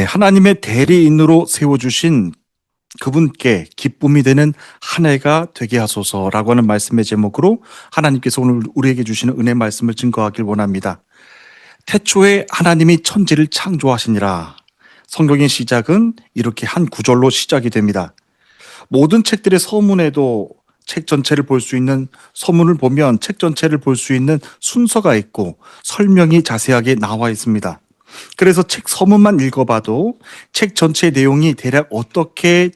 하나님의 대리인으로 세워주신 그분께 기쁨이 되는 한 해가 되게 하소서라고 하는 말씀의 제목으로 하나님께서 오늘 우리에게 주시는 은혜 말씀을 증거하길 원합니다. 태초에 하나님이 천지를 창조하시니라. 성경의 시작은 이렇게 한 구절로 시작이 됩니다. 모든 책들의 서문에도 책 전체를 볼 수 있는 서문을 보면 책 전체를 볼 수 있는 순서가 있고 설명이 자세하게 나와 있습니다. 그래서 책 서문만 읽어봐도 책 전체 내용이 대략 어떻게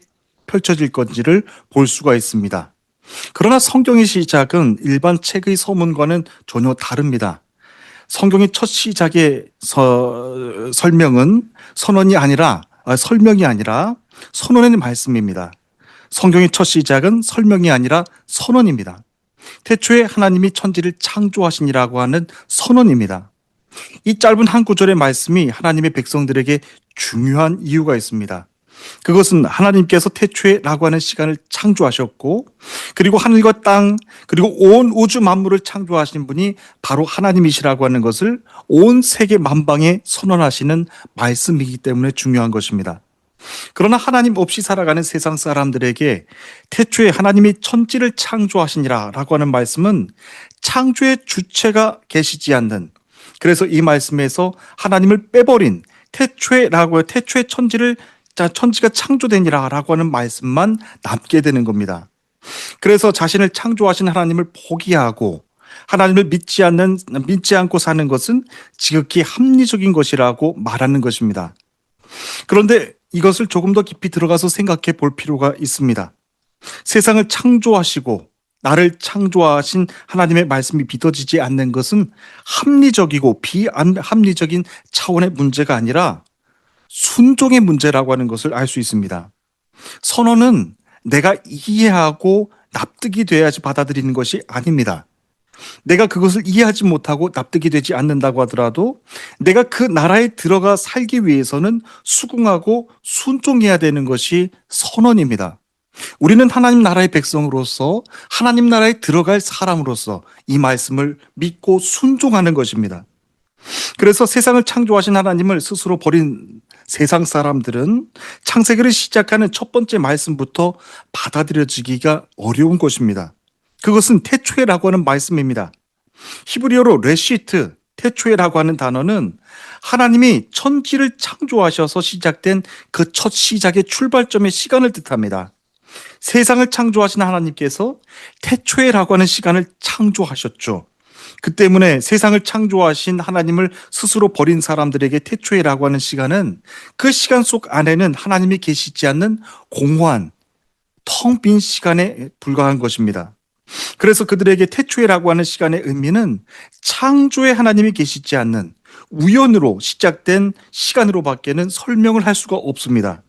펼쳐질 건지를 볼 수가 있습니다. 그러나 성경의 시작은 일반 책의 서문과는 전혀 다릅니다. 성경의 첫 시작의 설명은 설명이 아니라 선언의 말씀입니다. 성경의 첫 시작은 설명이 아니라 선언입니다. 태초에 하나님이 천지를 창조하시니라고 하는 선언입니다. 이 짧은 한 구절의 말씀이 하나님의 백성들에게 중요한 이유가 있습니다. 그것은 하나님께서 태초에라고 하는 시간을 창조하셨고, 그리고 하늘과 땅, 그리고 온 우주 만물을 창조하신 분이 바로 하나님이시라고 하는 것을 온 세계 만방에 선언하시는 말씀이기 때문에 중요한 것입니다. 그러나 하나님 없이 살아가는 세상 사람들에게 태초에 하나님이 천지를 창조하시니라 라고 하는 말씀은 창조의 주체가 계시지 않는, 그래서 이 말씀에서 하나님을 빼버린 태초에 천지가 창조되니라 라고 하는 말씀만 남게 되는 겁니다. 그래서 자신을 창조하신 하나님을 포기하고 하나님을 믿지 않고 사는 것은 지극히 합리적인 것이라고 말하는 것입니다. 그런데 이것을 조금 더 깊이 들어가서 생각해 볼 필요가 있습니다. 세상을 창조하시고 나를 창조하신 하나님의 말씀이 믿어지지 않는 것은 합리적이고 비합리적인 차원의 문제가 아니라 순종의 문제라고 하는 것을 알 수 있습니다. 선언은 내가 이해하고 납득이 돼야지 받아들이는 것이 아닙니다. 내가 그것을 이해하지 못하고 납득이 되지 않는다고 하더라도 내가 그 나라에 들어가 살기 위해서는 수긍하고 순종해야 되는 것이 선언입니다. 우리는 하나님 나라의 백성으로서 하나님 나라에 들어갈 사람으로서 이 말씀을 믿고 순종하는 것입니다. 그래서 세상을 창조하신 하나님을 스스로 버린 세상 사람들은 창세기를 시작하는 첫 번째 말씀부터 받아들여지기가 어려운 것입니다. 그것은 태초에라고 하는 말씀입니다. 히브리어로 레시트, 태초에라고 하는 단어는 하나님이 천지를 창조하셔서 시작된 그 첫 시작의 출발점의 시간을 뜻합니다. 세상을 창조하신 하나님께서 태초에라고 하는 시간을 창조하셨죠. 그 때문에 세상을 창조하신 하나님을 스스로 버린 사람들에게 태초에라고 하는 시간은 그 시간 속 안에는 하나님이 계시지 않는 공허한 텅 빈 시간에 불과한 것입니다. 그래서 그들에게 태초에라고 하는 시간의 의미는 창조에 하나님이 계시지 않는 우연으로 시작된 시간으로밖에는 설명을 할 수가 없습니다.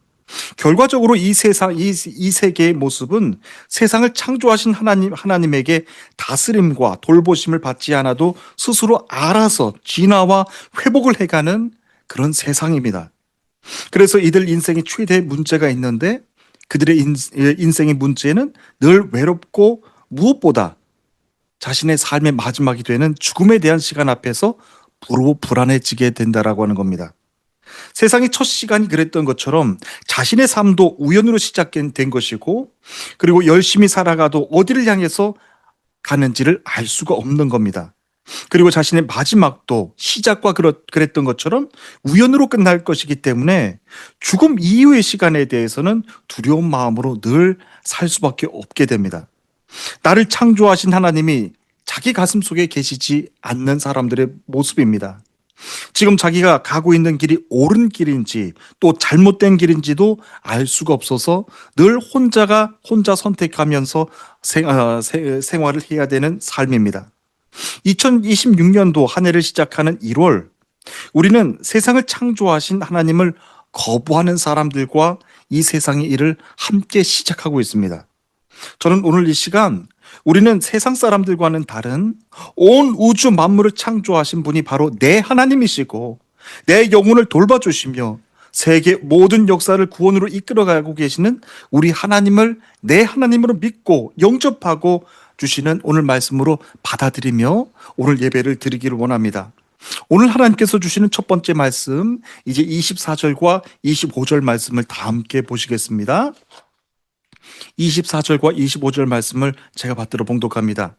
결과적으로 이 세계의 모습은 세상을 창조하신 하나님에게 다스림과 돌보심을 받지 않아도 스스로 알아서 진화와 회복을 해가는 그런 세상입니다. 그래서 이들 인생의 최대 문제가 있는데 그들의 인생의 문제는 늘 외롭고 무엇보다 자신의 삶의 마지막이 되는 죽음에 대한 시간 앞에서 불안해지게 된다라고 하는 겁니다. 세상의 첫 시간이 그랬던 것처럼 자신의 삶도 우연으로 시작된 것이고, 그리고 열심히 살아가도 어디를 향해서 가는지를 알 수가 없는 겁니다. 그리고 자신의 마지막도 시작과 그랬던 것처럼 우연으로 끝날 것이기 때문에 죽음 이후의 시간에 대해서는 두려운 마음으로 늘 살 수밖에 없게 됩니다. 나를 창조하신 하나님이 자기 가슴 속에 계시지 않는 사람들의 모습입니다. 지금 자기가 가고 있는 길이 옳은 길인지 또 잘못된 길인지도 알 수가 없어서 늘 혼자 선택하면서 생활을 해야 되는 삶입니다. 2026년도 한 해를 시작하는 1월, 우리는 세상을 창조하신 하나님을 거부하는 사람들과 이 세상의 일을 함께 시작하고 있습니다. 저는 오늘 이 시간 우리는 세상 사람들과는 다른 온 우주 만물을 창조하신 분이 바로 내 하나님이시고 내 영혼을 돌봐주시며 세계 모든 역사를 구원으로 이끌어가고 계시는 우리 하나님을 내 하나님으로 믿고 영접하고 주시는 오늘 말씀으로 받아들이며 오늘 예배를 드리기를 원합니다. 오늘 하나님께서 주시는 첫 번째 말씀, 이제 24절과 25절 말씀을 다 함께 보시겠습니다. 24절과 25절 말씀을 제가 받들어 봉독합니다.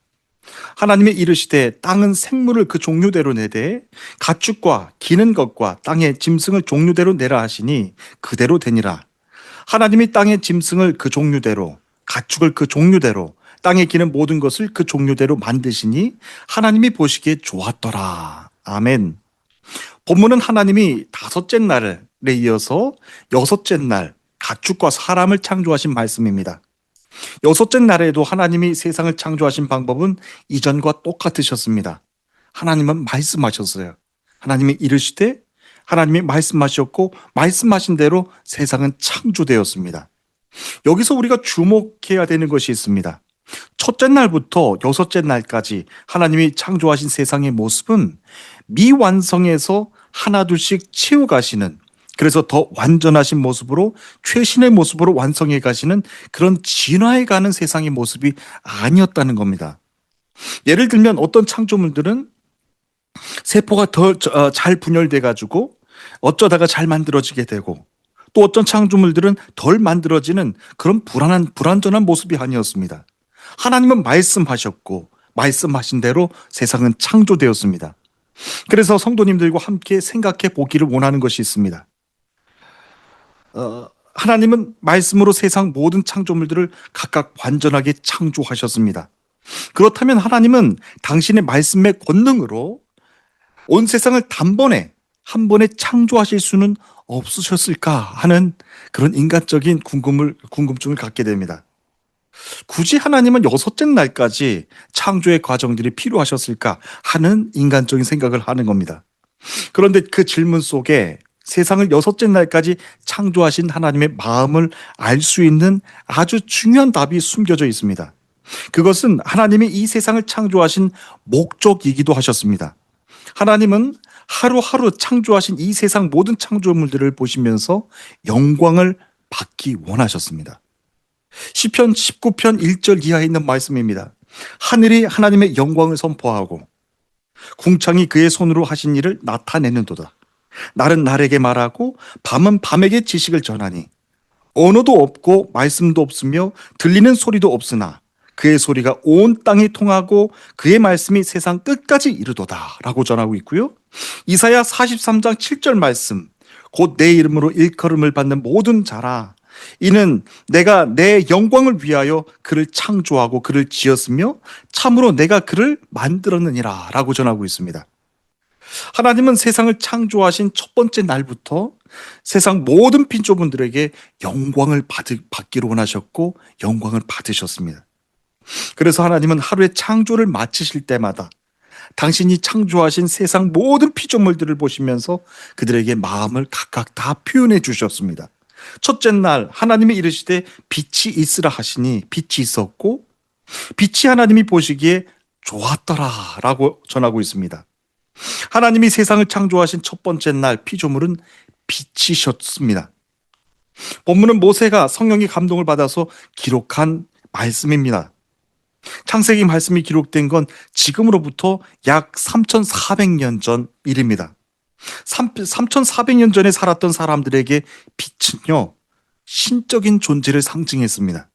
하나님이 이르시되 땅은 생물을 그 종류대로 내되 가축과 기는 것과 땅의 짐승을 종류대로 내라 하시니 그대로 되니라. 하나님이 땅의 짐승을 그 종류대로, 가축을 그 종류대로, 땅에 기는 모든 것을 그 종류대로 만드시니 하나님이 보시기에 좋았더라. 아멘. 본문은 하나님이 다섯째 날에 이어서 여섯째 날 가축과 사람을 창조하신 말씀입니다. 여섯째 날에도 하나님이 세상을 창조하신 방법은 이전과 똑같으셨습니다. 하나님은 말씀하셨어요. 하나님이 이르시되 하나님이 말씀하셨고 말씀하신 대로 세상은 창조되었습니다. 여기서 우리가 주목해야 되는 것이 있습니다. 첫째 날부터 여섯째 날까지 하나님이 창조하신 세상의 모습은 미완성에서 하나둘씩 채워가시는, 그래서 더 완전하신 모습으로, 최신의 모습으로 완성해 가시는 그런 진화해 가는 세상의 모습이 아니었다는 겁니다. 예를 들면 어떤 창조물들은 세포가 더 잘 분열돼 가지고 어쩌다가 잘 만들어지게 되고, 또 어떤 창조물들은 덜 만들어지는 그런 불완전한 모습이 아니었습니다. 하나님은 말씀하셨고 말씀하신 대로 세상은 창조되었습니다. 그래서 성도님들과 함께 생각해 보기를 원하는 것이 있습니다. 하나님은 말씀으로 세상 모든 창조물들을 각각 완전하게 창조하셨습니다. 그렇다면 하나님은 당신의 말씀의 권능으로 온 세상을 한 번에 창조하실 수는 없으셨을까 하는 그런 인간적인 궁금증을 갖게 됩니다. 굳이 하나님은 여섯째 날까지 창조의 과정들이 필요하셨을까 하는 인간적인 생각을 하는 겁니다. 그런데 그 질문 속에 세상을 여섯째 날까지 창조하신 하나님의 마음을 알 수 있는 아주 중요한 답이 숨겨져 있습니다. 그것은 하나님이 이 세상을 창조하신 목적이기도 하셨습니다. 하나님은 하루하루 창조하신 이 세상 모든 창조물들을 보시면서 영광을 받기 원하셨습니다. 시편 19편 1절 이하에 있는 말씀입니다. 하늘이 하나님의 영광을 선포하고 궁창이 그의 손으로 하신 일을 나타내는도다. 날은 날에게 말하고 밤은 밤에게 지식을 전하니 언어도 없고 말씀도 없으며 들리는 소리도 없으나 그의 소리가 온 땅에 통하고 그의 말씀이 세상 끝까지 이르도다 라고 전하고 있고요. 이사야 43장 7절 말씀, 곧 내 이름으로 일컬음을 받는 모든 자라, 이는 내가 내 영광을 위하여 그를 창조하고 그를 지었으며 참으로 내가 그를 만들었느니라 라고 전하고 있습니다. 하나님은 세상을 창조하신 첫 번째 날부터 세상 모든 핀조분들에게 영광을 받기를 원하셨고 영광을 받으셨습니다. 그래서 하나님은 하루의 창조를 마치실 때마다 당신이 창조하신 세상 모든 피조물들을 보시면서 그들에게 마음을 각각 다 표현해 주셨습니다. 첫째 날 하나님이 이르시되 빛이 있으라 하시니 빛이 있었고 빛이 하나님이 보시기에 좋았더라 라고 전하고 있습니다. 하나님이 세상을 창조하신 첫 번째 날 피조물은 빛이셨습니다. 본문은 모세가 성령의 감동을 받아서 기록한 말씀입니다. 창세기 말씀이 기록된 건 지금으로부터 약 3,400년 전 일입니다. 3,400년 전에 살았던 사람들에게 빛은요, 신적인 존재를 상징했습니다.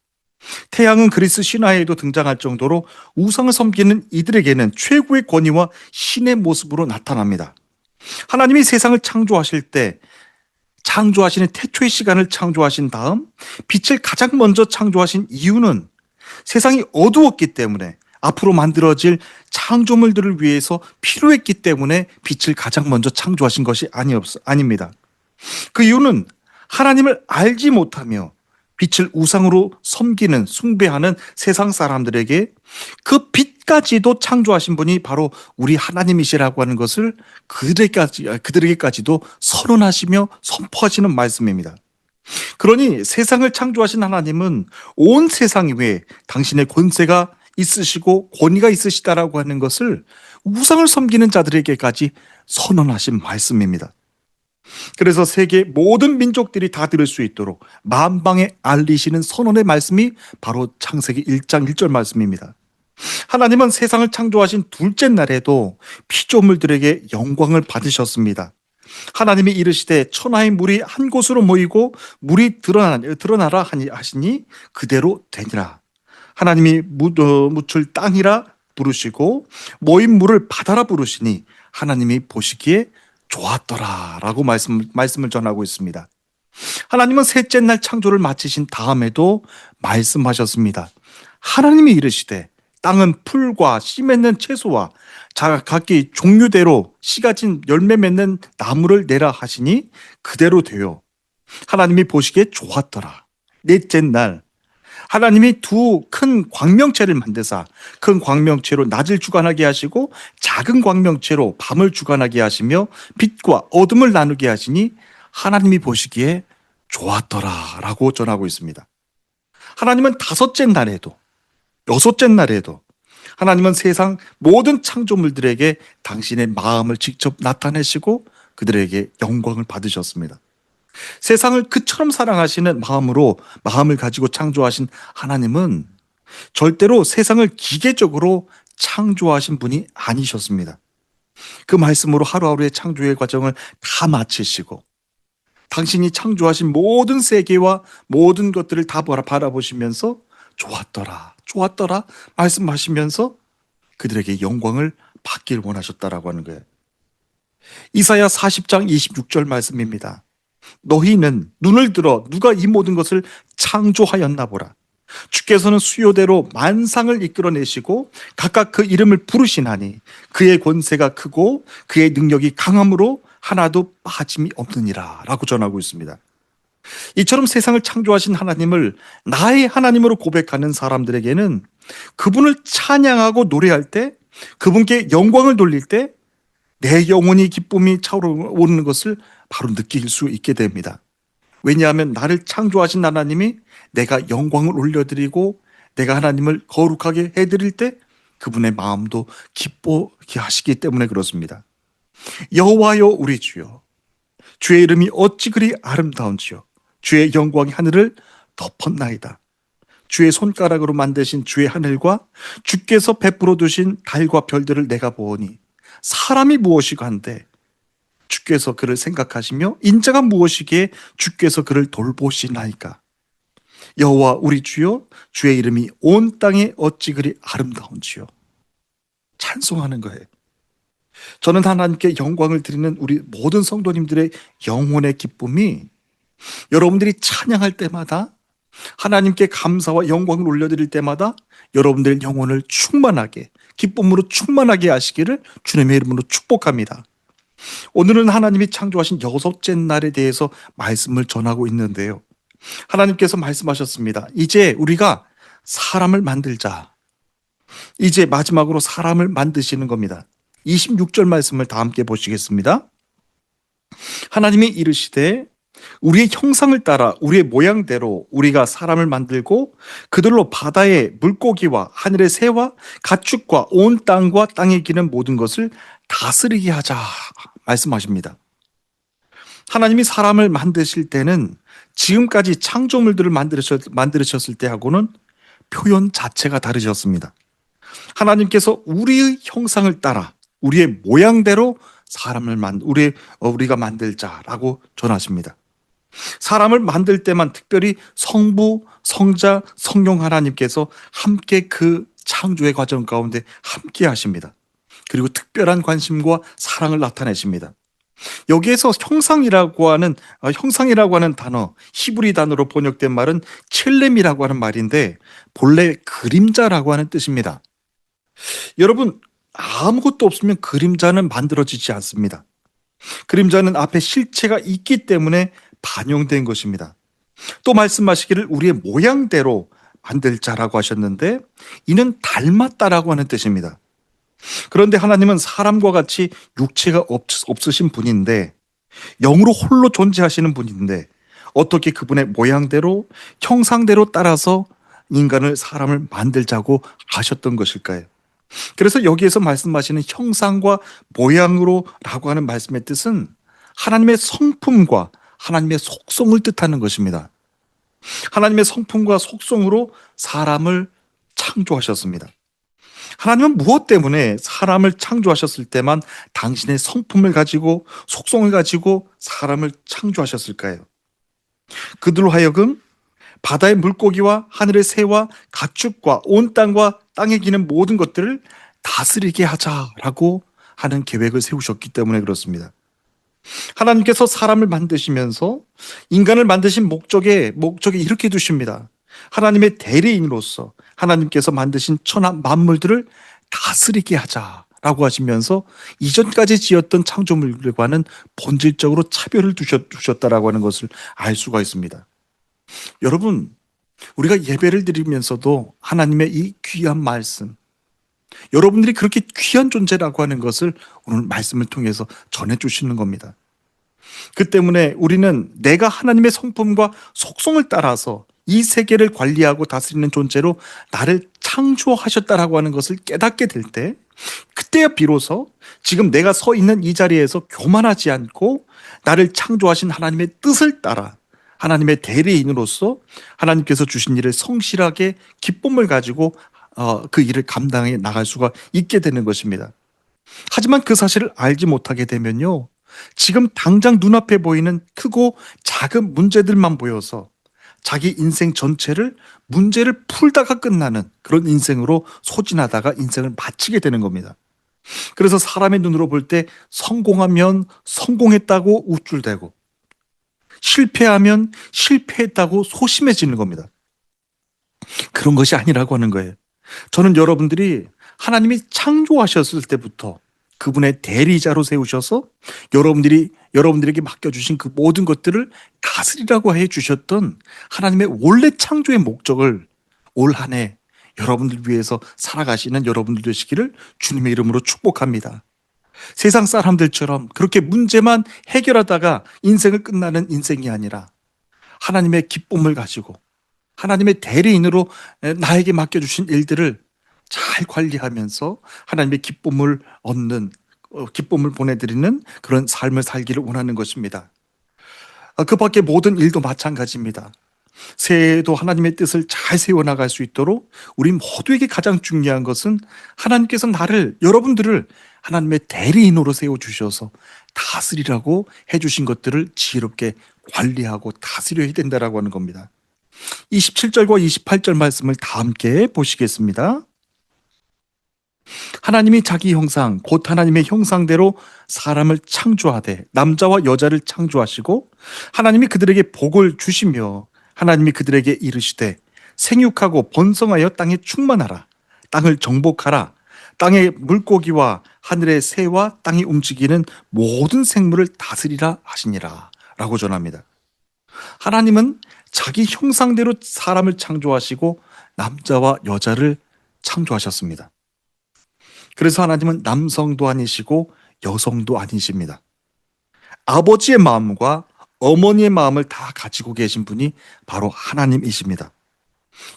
태양은 그리스 신화에도 등장할 정도로 우상을 섬기는 이들에게는 최고의 권위와 신의 모습으로 나타납니다. 하나님이 세상을 창조하실 때 창조하시는 태초의 시간을 창조하신 다음 빛을 가장 먼저 창조하신 이유는 세상이 어두웠기 때문에, 앞으로 만들어질 창조물들을 위해서 필요했기 때문에 빛을 가장 먼저 창조하신 것이 아닙니다. 그 이유는 하나님을 알지 못하며 빛을 우상으로 섬기는, 숭배하는 세상 사람들에게 그 빛까지도 창조하신 분이 바로 우리 하나님이시라고 하는 것을 그들에게까지도 선언하시며 선포하시는 말씀입니다. 그러니 세상을 창조하신 하나님은 온 세상 위에 당신의 권세가 있으시고 권위가 있으시다라고 하는 것을 우상을 섬기는 자들에게까지 선언하신 말씀입니다. 그래서 세계 모든 민족들이 다 들을 수 있도록 만방에 알리시는 선언의 말씀이 바로 창세기 1장 1절 말씀입니다. 하나님은 세상을 창조하신 둘째 날에도 피조물들에게 영광을 받으셨습니다. 하나님이 이르시되 천하의 물이 한 곳으로 모이고 물이 드러나라 하시니 그대로 되니라. 하나님이 묻을 땅이라 부르시고 모인 물을 바다라 부르시니 하나님이 보시기에 좋았더라라고 말씀을 전하고 있습니다. 하나님은 셋째 날 창조를 마치신 다음에도 말씀하셨습니다. 하나님이 이르시되 땅은 풀과 씨 맺는 채소와 각기 종류대로 씨 가진 열매 맺는 나무를 내라 하시니 그대로 되어 하나님이 보시기에 좋았더라. 넷째 날 하나님이 두 큰 광명체를 만드사 큰 광명체로 낮을 주관하게 하시고 작은 광명체로 밤을 주관하게 하시며 빛과 어둠을 나누게 하시니 하나님이 보시기에 좋았더라라고 전하고 있습니다. 하나님은 다섯째 날에도 여섯째 날에도 하나님은 세상 모든 창조물들에게 당신의 마음을 직접 나타내시고 그들에게 영광을 받으셨습니다. 세상을 그처럼 사랑하시는 마음을 가지고 창조하신 하나님은 절대로 세상을 기계적으로 창조하신 분이 아니셨습니다. 그 말씀으로 하루하루의 창조의 과정을 다 마치시고 당신이 창조하신 모든 세계와 모든 것들을 다 바라보시면서 좋았더라 말씀하시면서 그들에게 영광을 받길 원하셨다라고 하는 거예요. 이사야 40장 26절 말씀입니다. 너희는 눈을 들어 누가 이 모든 것을 창조하였나 보라. 주께서는 수요대로 만상을 이끌어내시고 각각 그 이름을 부르시나니 그의 권세가 크고 그의 능력이 강함으로 하나도 빠짐이 없느니라 라고 전하고 있습니다. 이처럼 세상을 창조하신 하나님을 나의 하나님으로 고백하는 사람들에게는 그분을 찬양하고 노래할 때, 그분께 영광을 돌릴 때 내 영혼이 기쁨이 차오르는 것을 바로 느낄 수 있게 됩니다. 왜냐하면 나를 창조하신 하나님이 내가 영광을 올려드리고 내가 하나님을 거룩하게 해드릴 때 그분의 마음도 기뻐하게 하시기 때문에 그렇습니다. 여호와여 우리 주여, 주의 이름이 어찌 그리 아름다운지요. 주의 영광이 하늘을 덮었나이다. 주의 손가락으로 만드신 주의 하늘과 주께서 베풀어 두신 달과 별들을 내가 보오니 사람이 무엇이고 한데 주께서 그를 생각하시며 인자가 무엇이기에 주께서 그를 돌보시나이까. 여호와 우리 주여, 주의 이름이 온 땅에 어찌 그리 아름다운지요. 찬송하는 거예요. 저는 하나님께 영광을 드리는 우리 모든 성도님들의 영혼의 기쁨이 여러분들이 찬양할 때마다, 하나님께 감사와 영광을 올려드릴 때마다 여러분들의 영혼을 충만하게, 기쁨으로 충만하게 하시기를 주님의 이름으로 축복합니다. 오늘은 하나님이 창조하신 여섯째 날에 대해서 말씀을 전하고 있는데요. 하나님께서 말씀하셨습니다. 이제 우리가 사람을 만들자. 이제 마지막으로 사람을 만드시는 겁니다. 26절 말씀을 다 함께 보시겠습니다. 하나님이 이르시되 우리의 형상을 따라 우리의 모양대로 우리가 사람을 만들고 그들로 바다의 물고기와 하늘의 새와 가축과 온 땅과 땅에 기는 모든 것을 다스리게 하자 말씀하십니다. 하나님이 사람을 만드실 때는 지금까지 창조물들을 만드셨을 때하고는 표현 자체가 다르셨습니다. 하나님께서 우리의 형상을 따라 우리의 모양대로 우리가 만들자라고 전하십니다. 사람을 만들 때만 특별히 성부, 성자, 성령 하나님께서 함께 그 창조의 과정 가운데 함께 하십니다. 그리고 특별한 관심과 사랑을 나타내십니다. 여기에서 형상이라고 하는 단어, 히브리 단어로 번역된 말은 첼렘이라고 하는 말인데 본래 그림자라고 하는 뜻입니다. 여러분, 아무것도 없으면 그림자는 만들어지지 않습니다. 그림자는 앞에 실체가 있기 때문에 반영된 것입니다. 또 말씀하시기를 우리의 모양대로 만들자라고 하셨는데 이는 닮았다라고 하는 뜻입니다. 그런데 하나님은 사람과 같이 육체가 없으신 분인데 영으로 홀로 존재하시는 분인데 어떻게 그분의 모양대로 형상대로 따라서 사람을 만들자고 하셨던 것일까요? 그래서 여기에서 말씀하시는 형상과 모양으로라고 하는 말씀의 뜻은 하나님의 성품과 하나님의 속성을 뜻하는 것입니다. 하나님의 성품과 속성으로 사람을 창조하셨습니다. 하나님은 무엇 때문에 사람을 창조하셨을 때만 당신의 성품을 가지고 속성을 가지고 사람을 창조하셨을까요? 그들로 하여금 바다의 물고기와 하늘의 새와 가축과 온 땅과 땅에 기는 모든 것들을 다스리게 하자라고 하는 계획을 세우셨기 때문에 그렇습니다. 하나님께서 사람을 만드시면서 인간을 만드신 목적에 이렇게 두십니다. 하나님의 대리인으로서 하나님께서 만드신 천하 만물들을 다스리게 하자라고 하시면서 이전까지 지었던 창조물들과는 본질적으로 차별을 두셨다라고 하는 것을 알 수가 있습니다. 여러분, 우리가 예배를 드리면서도 하나님의 이 귀한 말씀, 여러분들이 그렇게 귀한 존재라고 하는 것을 오늘 말씀을 통해서 전해주시는 겁니다. 그 때문에 우리는 내가 하나님의 성품과 속성을 따라서 이 세계를 관리하고 다스리는 존재로 나를 창조하셨다라고 하는 것을 깨닫게 될 때, 그때야 비로소 지금 내가 서 있는 이 자리에서 교만하지 않고 나를 창조하신 하나님의 뜻을 따라 하나님의 대리인으로서 하나님께서 주신 일을 성실하게 기쁨을 가지고 그 일을 감당해 나갈 수가 있게 되는 것입니다. 하지만 그 사실을 알지 못하게 되면요, 지금 당장 눈앞에 보이는 크고 작은 문제들만 보여서 자기 인생 전체를 문제를 풀다가 끝나는 그런 인생으로 소진하다가 인생을 마치게 되는 겁니다. 그래서 사람의 눈으로 볼 때 성공하면 성공했다고 우쭐대고 실패하면 실패했다고 소심해지는 겁니다. 그런 것이 아니라고 하는 거예요. 저는 여러분들이 하나님이 창조하셨을 때부터 그분의 대리자로 세우셔서 여러분들에게 맡겨주신 그 모든 것들을 다스리라고 해 주셨던 하나님의 원래 창조의 목적을 올 한 해 여러분들 위해서 살아가시는 여러분들 되시기를 주님의 이름으로 축복합니다. 세상 사람들처럼 그렇게 문제만 해결하다가 인생을 끝나는 인생이 아니라 하나님의 기쁨을 가지고 하나님의 대리인으로 나에게 맡겨주신 일들을 잘 관리하면서 하나님의 기쁨을 얻는, 기쁨을 보내드리는 그런 삶을 살기를 원하는 것입니다. 그 밖에 모든 일도 마찬가지입니다. 새해에도 하나님의 뜻을 잘 세워나갈 수 있도록 우리 모두에게 가장 중요한 것은 하나님께서 여러분들을 하나님의 대리인으로 세워주셔서 다스리라고 해주신 것들을 지혜롭게 관리하고 다스려야 된다라고 하는 겁니다. 27절과 28절 말씀을 다 함께 보시겠습니다. 하나님이 자기 형상 곧 하나님의 형상대로 사람을 창조하되 남자와 여자를 창조하시고 하나님이 그들에게 복을 주시며 하나님이 그들에게 이르시되 생육하고 번성하여 땅에 충만하라 땅을 정복하라 땅의 물고기와 하늘의 새와 땅이 움직이는 모든 생물을 다스리라 하시니라 라고 전합니다. 하나님은 자기 형상대로 사람을 창조하시고 남자와 여자를 창조하셨습니다. 그래서 하나님은 남성도 아니시고 여성도 아니십니다. 아버지의 마음과 어머니의 마음을 다 가지고 계신 분이 바로 하나님이십니다.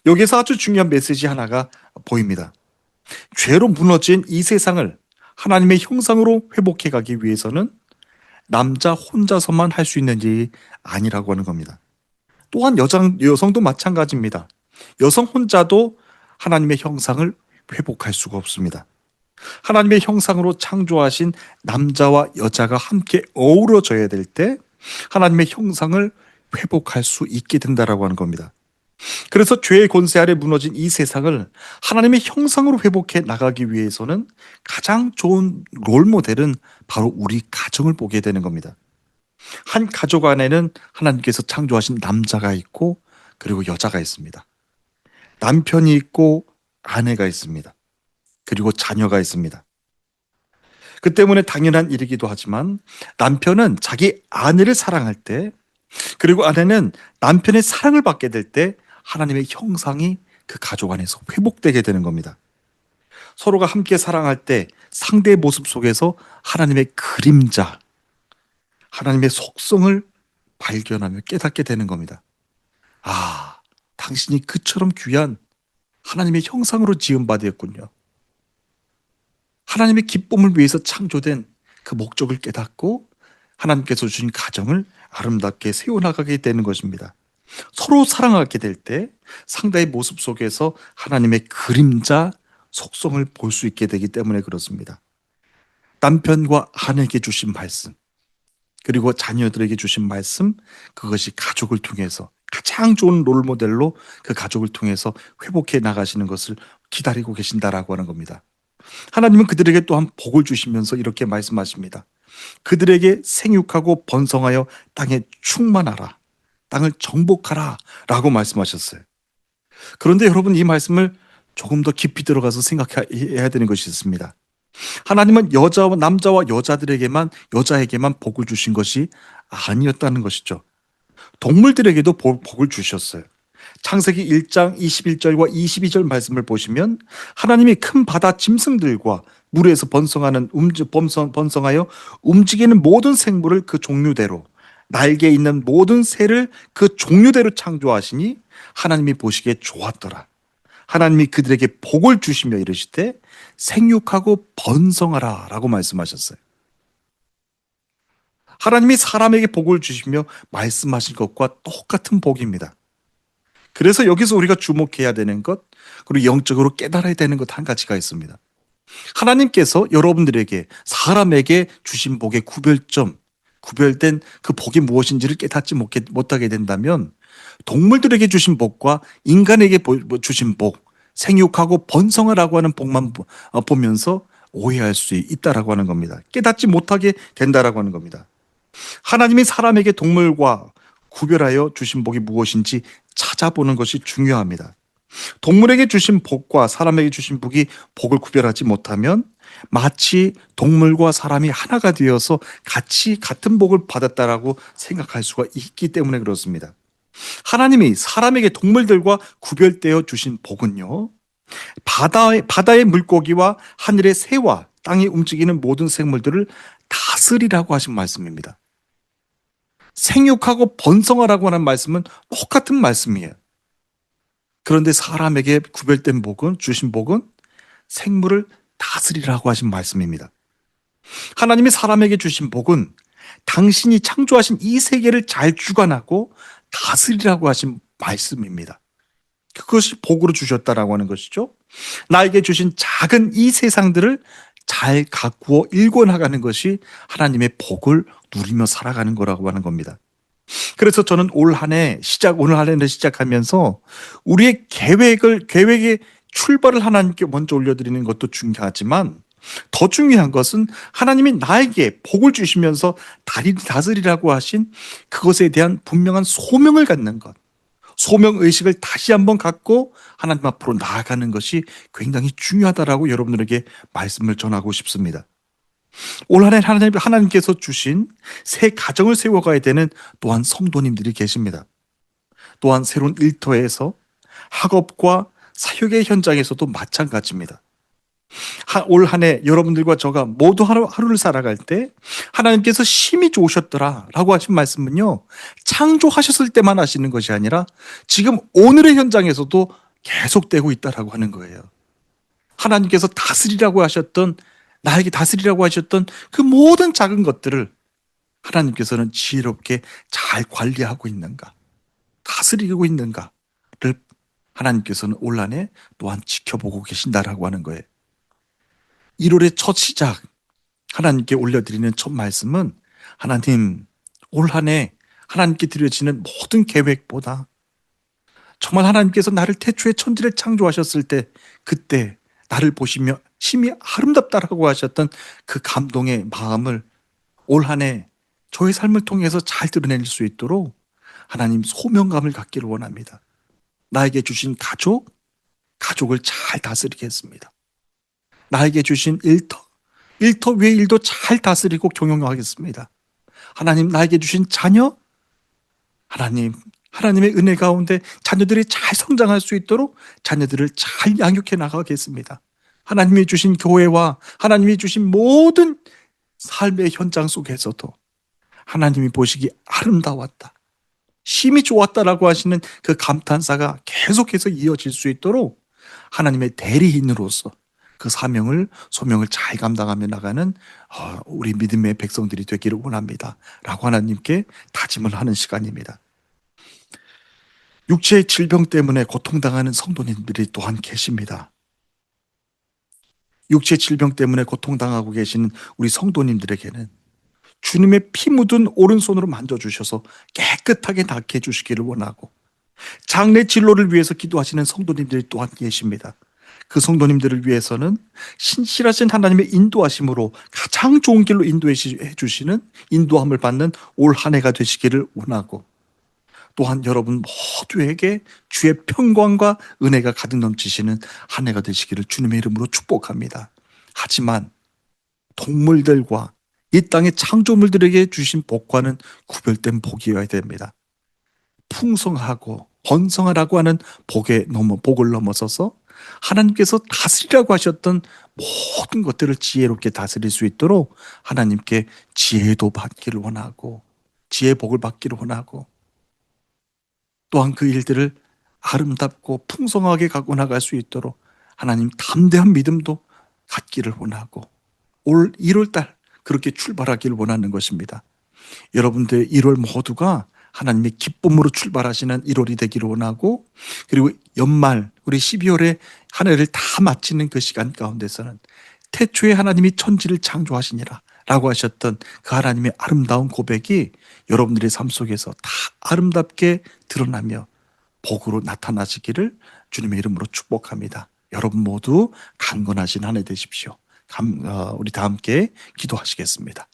여기서 아주 중요한 메시지 하나가 보입니다. 죄로 무너진 이 세상을 하나님의 형상으로 회복해 가기 위해서는 남자 혼자서만 할 수 있는 일이 아니라고 하는 겁니다. 또한 여성도 마찬가지입니다. 여성 혼자도 하나님의 형상을 회복할 수가 없습니다. 하나님의 형상으로 창조하신 남자와 여자가 함께 어우러져야 될 때 하나님의 형상을 회복할 수 있게 된다라고 하는 겁니다. 그래서 죄의 권세 아래 무너진 이 세상을 하나님의 형상으로 회복해 나가기 위해서는 가장 좋은 롤 모델은 바로 우리 가정을 보게 되는 겁니다. 한 가족 안에는 하나님께서 창조하신 남자가 있고 그리고 여자가 있습니다. 남편이 있고 아내가 있습니다. 그리고 자녀가 있습니다. 그 때문에 당연한 일이기도 하지만 남편은 자기 아내를 사랑할 때 그리고 아내는 남편의 사랑을 받게 될 때 하나님의 형상이 그 가족 안에서 회복되게 되는 겁니다. 서로가 함께 사랑할 때 상대의 모습 속에서 하나님의 그림자, 하나님의 속성을 발견하며 깨닫게 되는 겁니다. 아, 당신이 그처럼 귀한 하나님의 형상으로 지음받았군요. 하나님의 기쁨을 위해서 창조된 그 목적을 깨닫고 하나님께서 주신 가정을 아름답게 세워나가게 되는 것입니다. 서로 사랑하게 될 때 상대의 모습 속에서 하나님의 그림자, 속성을 볼 수 있게 되기 때문에 그렇습니다. 남편과 아내에게 주신 말씀, 그리고 자녀들에게 주신 말씀, 그것이 가족을 통해서 가장 좋은 롤모델로 그 가족을 통해서 회복해 나가시는 것을 기다리고 계신다라고 하는 겁니다. 하나님은 그들에게 또한 복을 주시면서 이렇게 말씀하십니다. 그들에게 생육하고 번성하여 땅에 충만하라, 땅을 정복하라 라고 말씀하셨어요. 그런데 여러분, 이 말씀을 조금 더 깊이 들어가서 생각해야 되는 것이 있습니다. 하나님은 남자와 여자에게만 복을 주신 것이 아니었다는 것이죠. 동물들에게도 복을 주셨어요. 창세기 1장 21절과 22절 말씀을 보시면 하나님이 큰 바다 짐승들과 물에서 번성하여 움직이는 모든 생물을 그 종류대로, 날개 있는 모든 새를 그 종류대로 창조하시니 하나님이 보시기에 좋았더라. 하나님이 그들에게 복을 주시며 이르시되 생육하고 번성하라 라고 말씀하셨어요. 하나님이 사람에게 복을 주시며 말씀하신 것과 똑같은 복입니다. 그래서 여기서 우리가 주목해야 되는 것, 그리고 영적으로 깨달아야 되는 것 한 가지가 있습니다. 하나님께서 여러분들에게, 사람에게 주신 복의 구별된 그 복이 무엇인지를 깨닫지 못하게 된다면 동물들에게 주신 복과 인간에게 주신 복, 생육하고 번성하라고 하는 복만 보면서 오해할 수 있다라고 하는 겁니다. 깨닫지 못하게 된다라고 하는 겁니다. 하나님이 사람에게 동물과 구별하여 주신 복이 무엇인지 찾아보는 것이 중요합니다. 동물에게 주신 복과 사람에게 주신 복을 구별하지 못하면 마치 동물과 사람이 하나가 되어서 같은 복을 받았다라고 생각할 수가 있기 때문에 그렇습니다. 하나님이 사람에게 동물들과 구별되어 주신 복은요, 바다의 물고기와 하늘의 새와 땅에 움직이는 모든 생물들을 다스리라고 하신 말씀입니다. 생육하고 번성하라고 하는 말씀은 똑같은 말씀이에요. 그런데 사람에게 주신 복은 생물을 다스리라고 하신 말씀입니다. 하나님이 사람에게 주신 복은 당신이 창조하신 이 세계를 잘 주관하고 다스리라고 하신 말씀입니다. 그것이 복으로 주셨다라고 하는 것이죠. 나에게 주신 작은 이 세상들을 잘 가꾸어 일궈나가는 것이 하나님의 복을 누리며 살아가는 거라고 하는 겁니다. 그래서 저는 오늘 한 해를 시작하면서 우리의 계획의 출발을 하나님께 먼저 올려드리는 것도 중요하지만 더 중요한 것은 하나님이 나에게 복을 주시면서 다스리라고 하신 그것에 대한 분명한 소명을 갖는 것, 소명의식을 다시 한번 갖고 하나님 앞으로 나아가는 것이 굉장히 중요하다라고 여러분들에게 말씀을 전하고 싶습니다. 올 한 해 하나님께서 주신 새 가정을 세워가야 되는 또한 성도님들이 계십니다. 또한 새로운 일터에서 학업과 사역의 현장에서도 마찬가지입니다. 올 한 해 여러분들과 저가 모두 하루를 살아갈 때 하나님께서 심히 좋으셨더라 라고 하신 말씀은요, 창조하셨을 때만 하시는 것이 아니라 지금 오늘의 현장에서도 계속되고 있다라고 하는 거예요. 하나님께서 나에게 다스리라고 하셨던 그 모든 작은 것들을 하나님께서는 지혜롭게 잘 관리하고 있는가, 다스리고 있는가를 하나님께서는 올 한 해 또한 지켜보고 계신다라고 하는 거예요. 1월의 첫 시작, 하나님께 올려드리는 첫 말씀은 하나님, 올 한 해 하나님께 드려지는 모든 계획보다 정말 하나님께서 나를 태초에 천지를 창조하셨을 때 그때 나를 보시며 심히 아름답다라고 하셨던 그 감동의 마음을 올 한 해 저의 삶을 통해서 잘 드러낼 수 있도록 하나님 소명감을 갖기를 원합니다. 나에게 주신 가족을 잘 다스리겠습니다. 나에게 주신 일터 위의 일도 잘 다스리고 경영하겠습니다. 하나님, 나에게 주신 자녀, 하나님의 은혜 가운데 자녀들이 잘 성장할 수 있도록 자녀들을 잘 양육해 나가겠습니다. 하나님이 주신 교회와 하나님이 주신 모든 삶의 현장 속에서도 하나님이 보시기 아름다웠다, 심히 좋았다라고 하시는 그 감탄사가 계속해서 이어질 수 있도록 하나님의 대리인으로서 그 소명을 잘 감당하며 나가는 우리 믿음의 백성들이 되기를 원합니다 라고 하나님께 다짐을 하는 시간입니다. 육체의 질병 때문에 고통당하는 성도님들이 또한 계십니다. 육체 질병 때문에 고통당하고 계시는 우리 성도님들에게는 주님의 피 묻은 오른손으로 만져주셔서 깨끗하게 낫게 해주시기를 원하고, 장래 진로를 위해서 기도하시는 성도님들이 또한 계십니다. 그 성도님들을 위해서는 신실하신 하나님의 인도하심으로 가장 좋은 길로 인도해 주시는, 인도함을 받는 올 한 해가 되시기를 원하고, 또한 여러분 모두에게 주의 평강과 은혜가 가득 넘치시는 한 해가 되시기를 주님의 이름으로 축복합니다. 하지만 동물들과 이 땅의 창조물들에게 주신 복과는 구별된 복이어야 됩니다. 풍성하고 번성하라고 하는 복을 넘어서서 하나님께서 다스리라고 하셨던 모든 것들을 지혜롭게 다스릴 수 있도록 하나님께 지혜도 받기를 원하고, 지혜 복을 받기를 원하고, 또한 그 일들을 아름답고 풍성하게 갖고 나갈 수 있도록 하나님 담대한 믿음도 갖기를 원하고, 올 1월 달 그렇게 출발하기를 원하는 것입니다. 여러분들 1월 모두가 하나님의 기쁨으로 출발하시는 1월이 되기를 원하고, 그리고 연말 우리 12월에 한 해를 다 마치는 그 시간 가운데서는 태초에 하나님이 천지를 창조하시니라 라고 하셨던 그 하나님의 아름다운 고백이 여러분들의 삶 속에서 다 아름답게 드러나며 복으로 나타나시기를 주님의 이름으로 축복합니다. 여러분 모두 강건하신 한 해 되십시오. 우리 다 함께 기도하시겠습니다.